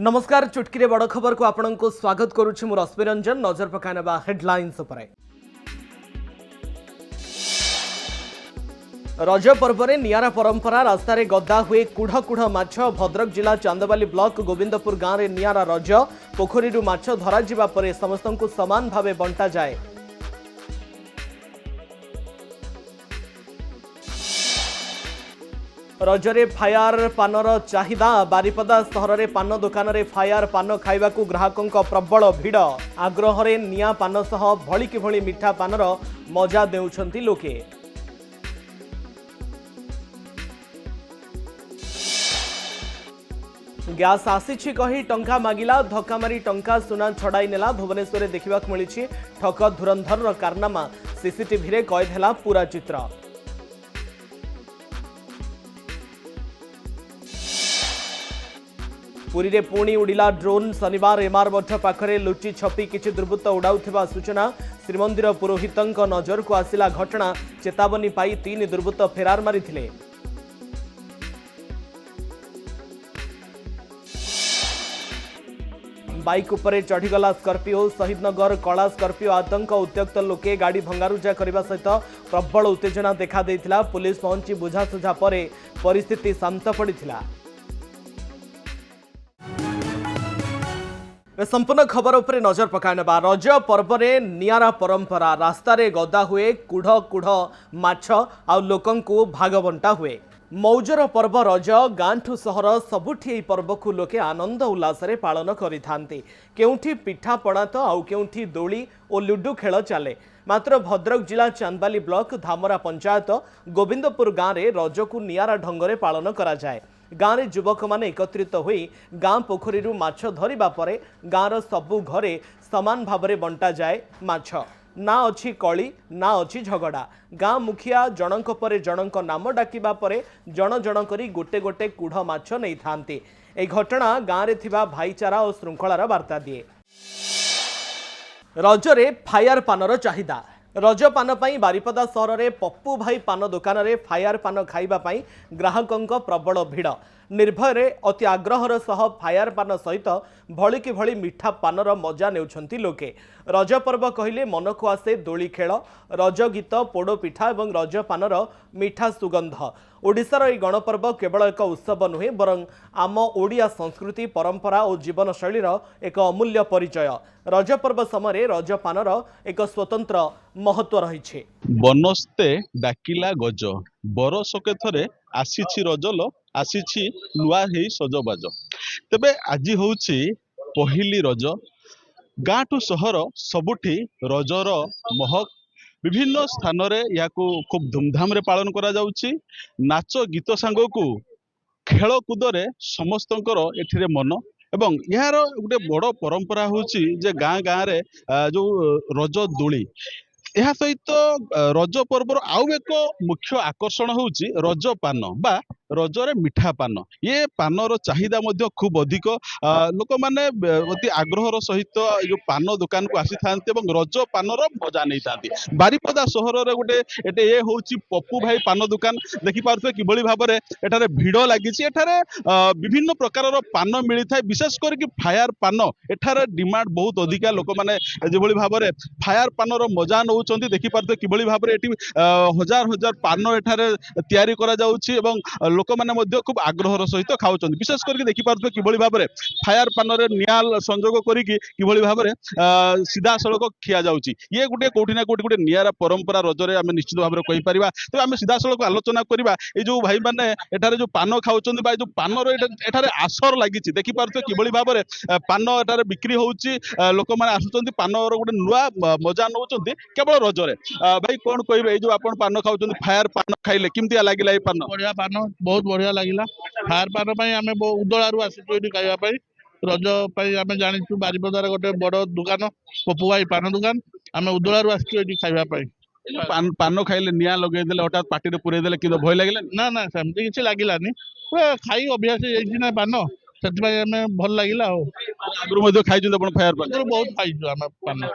नमस्कार चुटकी बड़ खबर को आपण को स्वागत करुछि मु रश्मि रंजन। नजर पकाइनबा हेडलाइंस उपरे। रज पर्व में नियारा परंपरा रास्तार गदा हुए कुढ़ कुढ़ माछ। भद्रक जिला चांदबाली ब्लॉक गोविंदपुर गांव में नियारा रज पोखरी माछ धरा जिबा परे समस्त को समान भावे बंटा जाए। रजरे फायर पानर चाहिदा। बारिपदा सहर में पान दुकान रे फायर पान खाइबा ग्राहकों प्रबल भिड़। आग्रह निया पान सह भलिकी भली मिठा पानर मजा देउछंती लोके। ग्यास आसीछि कही टंका मागिला। धक्का मारी टंका सुना छड़ाई नेला। भुवनेश्वर देखा मिली ठक धुरंधर कारनामा। सीसीटीवी रे कैद हैला पूरा चित्र। पुरी रे पुणी उड़िला ड्रोन। शनिवार एमार मठ पाखरे लुचि छपी किछि दुर्बृत्त उड़ाउथिबा सूचना। श्रीमंदिर पुरोहितंक नजर को आसिला घटना। चेतावनी पाई 3 दुर्बृत्त फेरार मारिथिले। बाइक उपरे चढ़ीगला स्कर्पिओ। शहीदनगर कला स्कर्पिओ आतंक। उत्त्यक्त लोके गाड़ी भंगारुजा करने सहित प्रबल उत्तेजना देखा देइथिला। पुलिस पहुंची बुझासुझा परे परिस्थिति शांत पड़िथिला। संपूर्ण खबर उपरे नजर पकाइनबा। रज पर्व में नियारा परंपरा रास्तार गदा हुए कुढ़ कुढ़ माछ आ लोकं को भाग बंटा हुए। मौजर पर्व रज। गांठू सहर सबुठी पर्व को लोके आनंद उल्लास रे पालन करिथांती। केउठी पिठा पणा तो आउ केउठी दोली और लुडु खेल चले। मात्र भद्रक जिला चांदबाली ब्लॉक धामरा पंचायत गोविंदपुर गाँव में रज को नियारा ढंगरे पालन करा जाए। गाँव में युवक माने एकत्रित होई गाँ पोखरी माछ धरिबा परे गाँवर सबु घरे समान भावरे बंटा जाए माछ। ना अच्छी कली ना अच्छी झगड़ा। गाँ मुखिया जनक परे जनक नाम डाकिबा परे जन जन करी गोटे गोटे कुढ़ माछ नहीं थांती। ए घटना गाँव रे थिबा भाईचारा और श्रृंखलार वार्ता दिए। रजरे फायर पानर चाहिदा। रज पान पाई बारिपदा सहर में पप्पू भाई पान दुकान रे फायर पान खाइबा पाई ग्राहकों प्रबल भिड़। निर्भय रे अति आग्रहर सह फायर पान सहित भलिकी भली मिठा पानर मजा नेउछंती लोके। रज पर्व कहले मन को आसे दोली खेल, रज गीत, पोड़ पिठा और रज पानर मिठा सुगंध। ओडिशार এই गणपर्व केवल एक उत्सव नुहे बरं आम ओडिया संस्कृति परंपरा और जीवनशैलीर एक अमूल्य परिचय। रज पर्व समय रज पानर एक स्वतंत्र महत्व रही। बनस्ते डाकिला गज बरसके थरे आसीछि रजल आसीछि नुआ हेई सजबाज। तेबे आजी होउछि पहिली रज। गाँठू सहर सबुठी रजर महक। विभिन्न स्थान रे याकू खूब धूमधाम रे पालन करा जाउछि। नाच गीत सांगकू खेल कूदरे समस्तंकर एथिरे मन एवं यार गोटे बड़ परंपरा होउछि जे गाँ गाँ रे जो रज दोली। यह सहित रज पर्वर आउ एक मुख्य आकर्षण होउछि रज पान बा रजरे मिठा पान। ये पानर चाहिदा मध्य खूब अधिक। लोक माने अति आग्रहर सहित जो पान दुकान को आसी थांते एवं रज पानर मजा नहीं थांती। बारिपदा सहर रे गोटे एटे ये होउछि पप्पू भाई पान दुकान। देखि पारथो किबळी भाबरे एठारे भिड़ लागिछि। एठारे विभिन्न प्रकारर पान मिली थाए। विशेष करके फायर पान एठारे डिमांड बहुत अधिका। लोक माने जेभଳି भाबरे फायर पानर मजा नउचंती। देखि पारथो किबळी भाबरे एटी हजार हजार पान एठारे तयारी करा जाउछि एवं लोक माने मध्य खूब आग्रहर सहित खाउछन। विशेष करके देखि पारथो किबळी भाबरे फायर पानरे नियाल संजोग करिकि किबळी भाबरे सीधा सड़क खिया जाउछि। ये गुटे कोठी ना कोठी गुटे नियारा परंपरा रजरे आमे निश्चित भाबरे कहि परिबा। तो आमे सीधा सड़क आलोचना करिबा ए जो भाई माने एठारे जो पान खाउछन बा जो पानर एठारे आसर लागिछि। देखि पारथो किबळी भाबरे पान एठारे बिक्री होउछि। लोक माने आसुछन्ति पानर गुटे नुआ मजा नउछन्ति केवल रजरे। भाई कोन कहिबे ए जो आपण पान खाउछन्ति फायर पान खाइले किमतिया लागिला ए पान? बढ़िया पान बहुत बढ़िया लगिला। फायर पान पाई आमे उदलारू आसीଛୁ एठी खाइबा पाई। रज पाई आमे जानिछु बारिपदार गोटे बड़ दुकान पप्पू भाई पान दुकान। आमे उदलारू आसीଛୁ एठी खाइबा पाई। पान खाइले निया लगे देले हठात पार्टी रे पुरे देले किलो भय लागिला? ना ना सेमती किछि लागिलानी। खाई अभ्यास एठी ना पान सेति पाई आमे भल लागिला। हो आगु मध्य खाइछु आपण फायर पान? बहुत खाइछु आमे पान।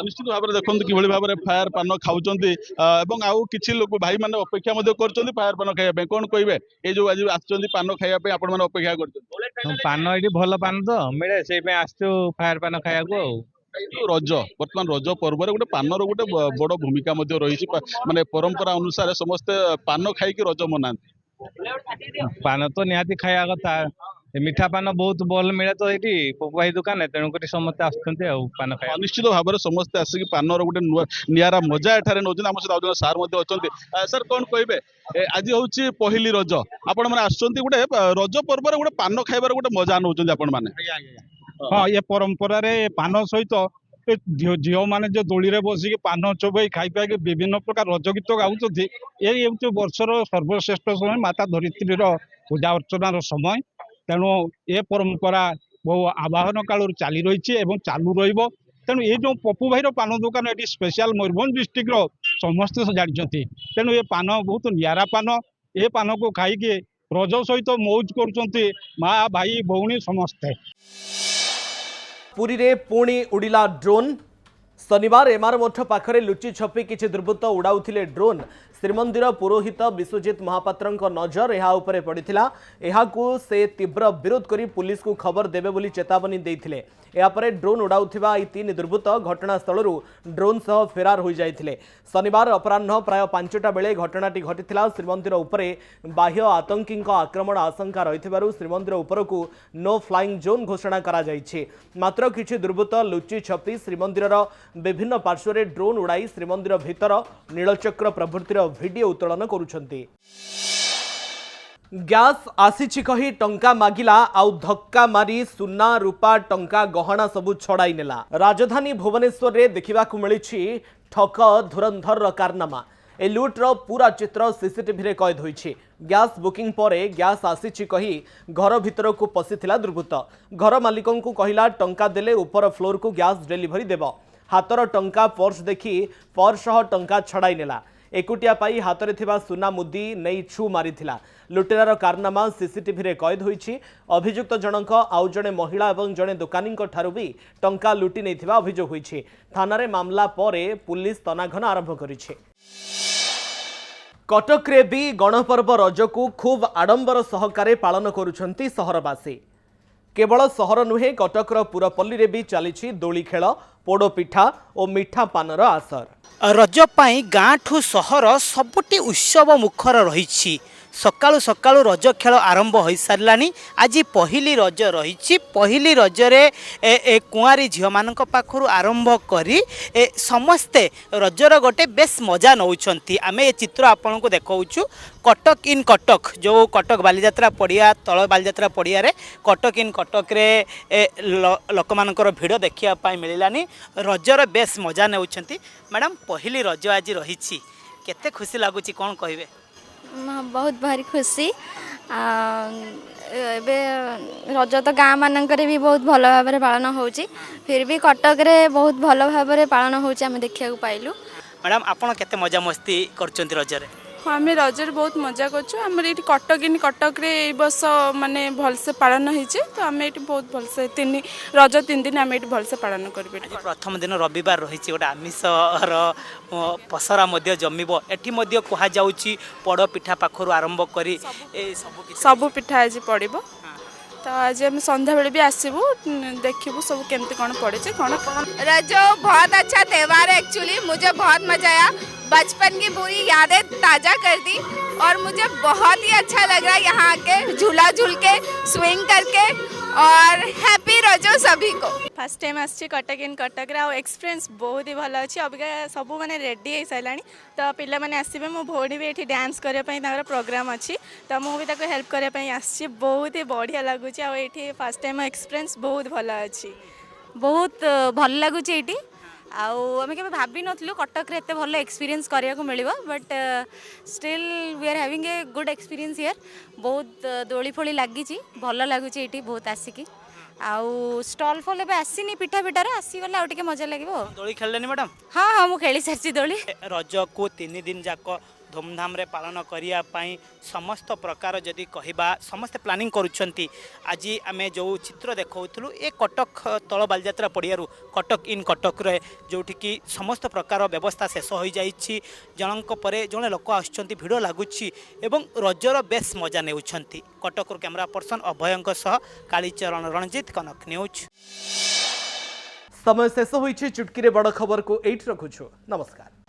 ନିଶ୍ଚିତ ଭାବରେ ଦେଖନ୍ତୁ କିଭଳି ଭାବରେ ଫାୟାର ପାନ ଖାଉଛନ୍ତି ଏବଂ ଆଉ କିଛି ଲୋକ ଭାଇ ମାନେ ଅପେକ୍ଷା ମଧ୍ୟ କରୁଛନ୍ତି ଫାୟାର ପାନ ଖାଇବା ପାଇଁ। କଣ କହିବେ ଏଇ ଯୋଉ ଆଜି ଆସିଛନ୍ତି ପାନ ଖାଇବା ପାଇଁ ଆପଣ ମାନେ ଅପେକ୍ଷା କରୁଛନ୍ତି? ପାନ ଏଠି ଭଲ ପାନ ତ ମିଳେ ସେଇ ପାଇଁ ଆସିଛୁ ଫାୟାର ପାନ ଖାଇବାକୁ ଆଉ। ଏଇ ଯୋଉ ରଜ ବର୍ତ୍ତମାନ ରଜ ପର୍ବରେ ଗୋଟେ ପାନର ଗୋଟେ ବଡ ଭୂମିକା ମଧ୍ୟ ରହିଛି ମାନେ ପରମ୍ପରା ଅନୁସାରେ ସମସ୍ତେ ପାନ ଖାଇକି ରଜ ମନାନ୍ତି। ପାନ ତ ନିହାତି ଖାଇବା କଥା। ଏ ମିଠା ପାନ ବହୁତ ଭଲ ମିଳେ ତ ଏଇଠି ପପୁ ଭାଇ ଦୋକାନରେ, ତେଣୁକରି ସମସ୍ତେ ଆସୁଛନ୍ତି ଆଉ ପାନ ଖାଇବା। ନିଶ୍ଚିତ ଭାବରେ ସମସ୍ତେ ଆସିକି ପାନର ଗୋଟେ ନୂଆ ନିଆରା ମଜା ଏଠାରେ ନଉଛନ୍ତି। ଆମ ସହିତ ଆଉ ଜଣେ ସାର୍ ମଧ୍ୟ ଅଛନ୍ତି। ସାର୍ କଣ କହିବେ ଆଜି ହଉଛି ପହିଲି ରଜ, ଆପଣ ମାନେ ଆସୁଛନ୍ତି ଗୋଟେ ରଜ ପର୍ବରେ ଗୋଟେ ପାନ ଖାଇବାର ଗୋଟେ ମଜା ନଉଛନ୍ତି ଆପଣ ମାନେ। ହଁ, ଏ ପରମ୍ପରାରେ ପାନ ସହିତ ଏ ଝିଅ ମାନେ ଯେ ଦୋଳିରେ ବସିକି ପାନ ଚୋବେଇ ଖାଇ ପାଇକି ବିଭିନ୍ନ ପ୍ରକାର ରଜ ଗୀତ ଗାଉଛନ୍ତି। ଏଇ ହେଉଛି ବର୍ଷର ସର୍ବଶ୍ରେଷ୍ଠ ସମୟ, ମାତା ଧରିତ୍ରୀର ପୂଜା ଅର୍ଚ୍ଚନାର ସମୟ। ତେଣୁ ଏ ପରମ୍ପରା ବହୁ ଆବାହନ କାଳରୁ ଚାଲି ରହିଛି ଏବଂ ଚାଲୁ ରହିବ। ତେଣୁ ଏଇ ଯୋଉ ପପୁ ଭାଇର ପାନ ଦୋକାନ ଏଠି ସ୍ପେଶାଲ ମୟୂରଭଞ୍ଜ ଡିଷ୍ଟ୍ରିକ୍ଟର ସମସ୍ତେ ଜାଣିଛନ୍ତି। ତେଣୁ ଏ ପାନ ବହୁତ ନିଆରା ପାନ। ଏ ପାନକୁ ଖାଇକି ରଜ ସହିତ ମଉଜ କରୁଛନ୍ତି ମା ଭାଇ ଭଉଣୀ ସମସ୍ତେ। ପୁରୀରେ ପୁଣି ଉଡ଼ିଲା ଡ୍ରୋନ୍। ଶନିବାର ଏମାର ମଠ ପାଖରେ ଲୁଚି ଛପି କିଛି ଦୁର୍ବୃତ୍ତ ଉଡ଼ାଉଥିଲେ ଡ୍ରୋନ୍। ଶ୍ରୀମନ୍ଦିର ପୁରୋହିତ ବିଶ୍ୱଜିତ ମହାପାତ୍ରଙ୍କ ନଜର ଏହା ଉପରେ ପଡ଼ିଥିଲା। ଏହାକୁ ସେ ତୀବ୍ର ବିରୋଧ କରି ପୁଲିସକୁ ଖବର ଦେବେ ବୋଲି ଚେତାବନୀ ଦେଇଥିଲେ। ଏହାପରେ ଡ୍ରୋନ୍ ଉଡ଼ାଉଥିବା ଏହି 3 ଦୁର୍ବୃତ୍ତ ଘଟଣାସ୍ଥଳରୁ ଡ୍ରୋନ୍ ସହ ଫେରାର ହୋଇଯାଇଥିଲେ। ଶନିବାର ଅପରାହ୍ନ ପ୍ରାୟ 5ଟା ବେଳେ ଘଟଣାଟି ଘଟିଥିଲା। ଶ୍ରୀମନ୍ଦିର ଉପରେ ବାହ୍ୟ ଆତଙ୍କୀଙ୍କ ଆକ୍ରମଣ ଆଶଙ୍କା ରହିଥିବାରୁ ଶ୍ରୀମନ୍ଦିର ଉପରକୁ ନୋ ଫ୍ଲାଇଂ ଜୋନ୍ ଘୋଷଣା କରାଯାଇଛି। ମାତ୍ର କିଛି ଦୁର୍ବୃତ୍ତ ଲୁଚି ଛପି ଶ୍ରୀମନ୍ଦିରର ବିଭିନ୍ନ ପାର୍ଶ୍ୱରେ ଡ୍ରୋନ୍ ଉଡ଼ାଇ ଶ୍ରୀମନ୍ଦିର ଭିତର ନୀଳଚକ୍ର ପ୍ରଭୃତିର ଭିଡିଓ ଉତ୍ତୋଳନ କରୁଛନ୍ତି। ଗ୍ୟାସ୍ ଆସିଛି କହି ଟଙ୍କା ମାଗିଲା ଆଉ ଧକ୍କା ମାରି ସୁନା ରୂପା ଟଙ୍କା ଗହଣା ସବୁ ଛଡ଼ାଇ ନେଲା। ରାଜଧାନୀ ଭୁବନେଶ୍ୱରରେ ଦେଖିବାକୁ ମିଳିଛି ଠକ ଧୁରନ୍ଧରର କାରନାମା। ଏ ଲୁଟ୍ର ପୂରା ଚିତ୍ର ସିସିଟିଭିରେ କଏଦ ହୋଇଛି। ଗ୍ୟାସ୍ ବୁକିଂ ପରେ ଗ୍ୟାସ୍ ଆସିଛି କହି ଘର ଭିତରକୁ ପଶିଥିଲା ଦୁର୍ବୃତ୍ତ। ଘର ମାଲିକଙ୍କୁ କହିଲା ଟଙ୍କା ଦେଲେ ଉପର ଫ୍ଲୋରକୁ ଗ୍ୟାସ୍ ଡେଲିଭରି ଦେବ। ହାତର ଟଙ୍କା ପର୍ସ ଦେଖି ପର୍ସ ସହ ଟଙ୍କା ଛଡ଼ାଇ ନେଲା। ଏକୁଟିଆ ପାଇ ହାତରେ ଥିବା ସୁନା ମୁଦି ନେଇ ଛୁ ମାରିଥିଲା। ଲୁଟେରାର କାରନାମା ସିସିଟିଭିରେ କଏଦ ହୋଇଛି। ଅଭିଯୁକ୍ତ ଜଣକ ଆଉ ଜଣେ ମହିଳା ଏବଂ ଜଣେ ଦୋକାନୀଙ୍କ ଠାରୁ ବି ଟଙ୍କା ଲୁଟି ନେଇଥିବା ଅଭିଯୋଗ ହୋଇଛି। ଥାନାରେ ମାମଲା ପରେ ପୁଲିସ ତନାଘନା ଆରମ୍ଭ କରିଛି। କଟକରେ ବି ଗଣପର୍ବ ରଜକୁ ଖୁବ୍ ଆଡମ୍ବର ସହକାରେ ପାଳନ କରୁଛନ୍ତି ସହରବାସୀ। କେବଳ ସହର ନୁହେଁ, କଟକର ପୁରପଲ୍ଲୀରେ ବି ଚାଲିଛି ଦୋଳି ଖେଳ, ପୋଡ଼ପିଠା ଓ ମିଠା ପାନର ଆସର। ରଜ ପାଇଁ ଗାଁଠୁ ସହର ସବୁଠି ଉତ୍ସବ ମୁଖର ରହିଛି। ସକାଳୁ ସକାଳୁ ରଜ ଖେଳ ଆରମ୍ଭ ହୋଇସାରିଲାଣି। ଆଜି ପହିଲି ରଜ ରହିଛି। ପହିଲି ରଜରେ କୁଆଁରୀ ଝିଅମାନଙ୍କ ପାଖରୁ ଆରମ୍ଭ କରି ସମସ୍ତେ ରଜର ଗୋଟେ ବେଶ ମଜା ନେଉଛନ୍ତି। ଆମେ ଏ ଚିତ୍ର ଆପଣଙ୍କୁ ଦେଖାଉଛୁ। କଟକ ଇନ୍ କଟକ, ଯେଉଁ କଟକ ବାଲିଯାତ୍ରା ପଡ଼ିଆ, ତଳ ବାଲିଯାତ୍ରା ପଡ଼ିଆରେ କଟକ ଇନ୍ କଟକରେ ଲୋକମାନଙ୍କର ଭିଡ଼ ଦେଖିବା ପାଇଁ ମିଳିଲାନି। ରଜର ବେଶ ମଜା ନେଉଛନ୍ତି। ମ୍ୟାଡ଼ାମ୍, ପହିଲି ରଜ ଆଜି ରହିଛି, କେତେ ଖୁସି ଲାଗୁଛି, କ'ଣ କହିବେ? बहुत भारी खुशी। एबे रज तो गाँ मानकरे भी बहुत भल भाव पालन होची, फिर भी कटक रे बहुत भल भाव पालन होची आमे देखिया पाइलु। मैडम, आपण केते मजा मस्ती करचंती रजरे? हाँ, आम रजर बहुत मजा कर कटक इन कटक रे बस माने भलसे पालन होइचे। तो आम ये बहुत भलसे रज 3 दिन आम ये भलसे पालन करें। प्रथम दिन रविवार रही गोटे आमिषर पसरा जमिब। एटी कह जाउची पड़ पिठा पाखर आरंभ करी सब पिठा आज पड़ब। तो आज आम संध्या बेले भी आसबू, देखबू सब केमती कौन पड़े कौन। रज बहुत अच्छा त्यौहार है। एक्चुअली मुझे बहुत मजा आया, बचपन की पूरी यादें ताज़ा कर दी और मुझे बहुत ही अच्छा लग रहा है यहाँ आके झूला झूल के, स्विंग करके। और हैप्पी रजो सभी को। फर्स्ट टाइम आसी कटक इन कटक एक्सपीरियंस बहुत ही भल अच्छी। अबिका सब मैंने रेडी हो सारा, तो पिला मैंने आसबे, मो भौणी भी ये डांस करने प्रोग्राम अच्छी, तो मुझे हेल्प करने आसी। बहुत ही बढ़िया लगुच। ये फर्स्ट टाइम एक्सपीरियंस बहुत भल अच्छी, बहुत भल लगुच। ये आम के भाभी नु कटक रे एते भल एक्सपीरियंस करिया को मिलिबो, but still we are having a good experience here. बहुत दोली फोली लगी भल लगुच ये बहुत आसिकी। आउ स्टॉल फॉल एबे आसीनी पिठा पिठार आसी गला मजा लगे। दोली खेलनी मैडम? हाँ हाँ, मु खेली सारी दोली। रज को 3 दिन जाक धूमधाम रे पालन करिया पई समस्त प्रकार जदि कहबा समस्त प्लानिंग करूछंती। आज आमे जो चित्र देखौथलु ए कटक तळ बालयात्रा पड़ियारू कटक इन कटक रे जोठी की समस्त प्रकार व्यवस्था शेष हो जाइछि। जनक परे जने लोक आछंती भिड़ लागुछि एवं रजर बेस मजा नेउछंती। कटक कैमरा पर्सन अभयंक सह कालीचरण रणजित कनक न्यूज। समय शेष होइछि। चुटकी रे बड़ खबर को एट रखुछु। नमस्कार।